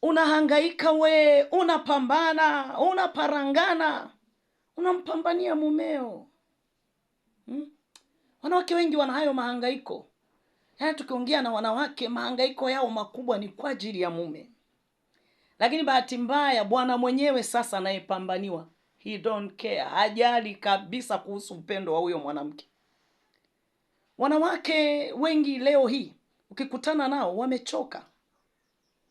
unahangaika we, unapambana, unaparangana, unampambania mumeo. Wanawake wengi wana hayo mahangaiko. Yaani tukiongea na wanawake, mahangaiko yao makubwa ni kwa ajili ya mume. Lakini bahati mbaya bwana mwenyewe sasa anayepambaniwa, he don't care, hajali kabisa kuhusu upendo wa huyo mwanamke. Wanawake wengi leo hii ukikutana nao wamechoka.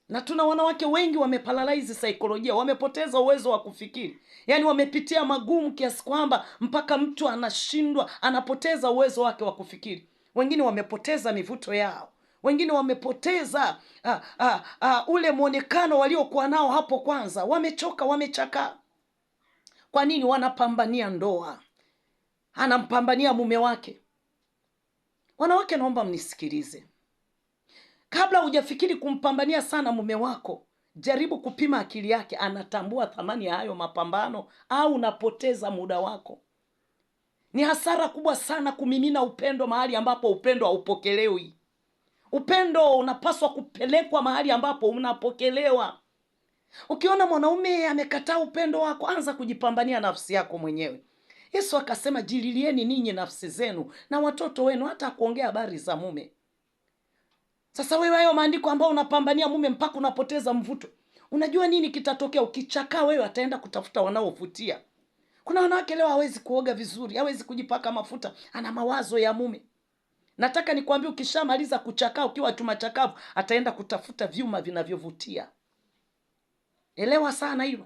Na tuna wanawake wengi wameparalyze saikolojia, wamepoteza uwezo wa kufikiri. Yaani wamepitia magumu kiasi kwamba mpaka mtu anashindwa, anapoteza uwezo wake wa kufikiri. Wengine wamepoteza mivuto yao. Wengine wamepoteza ule muonekano waliokuwa nao hapo kwanza. Wamechoka, wamechakaa. Kwa nini? Wanapambania ndoa, anampambania mume wake. Wanawake, naomba mnisikilize. Kabla hujafikiri kumpambania sana mume wako, jaribu kupima akili yake, anatambua thamani ya hayo mapambano au unapoteza muda wako. Ni hasara kubwa sana kumimina upendo mahali ambapo upendo haupokelewi. Upendo unapaswa kupelekwa mahali ambapo unapokelewa. Ukiona mwanaume amekataa upendo wako, anza kujipambania nafsi yako mwenyewe. Yesu akasema, jililieni ninyi nafsi zenu na watoto wenu, hata kuongea habari za mume. Sasa wewe hayo maandiko ambao unapambania mume mpaka unapoteza mvuto. Unajua nini kitatokea? Ukichakaa wewe ataenda kutafuta wanaovutia. Kuna wanawake leo hawezi kuoga vizuri, hawezi kujipaka mafuta, ana mawazo ya mume. Nataka nikwambie, ukishamaliza kuchakaa ukiwa chuma chakavu, ataenda kutafuta vyuma vinavyovutia. Elewa sana hilo.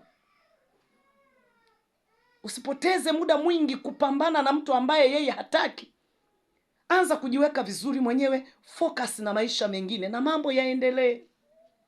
Usipoteze muda mwingi kupambana na mtu ambaye yeye hataki. Anza kujiweka vizuri mwenyewe, focus na maisha mengine na mambo yaendelee.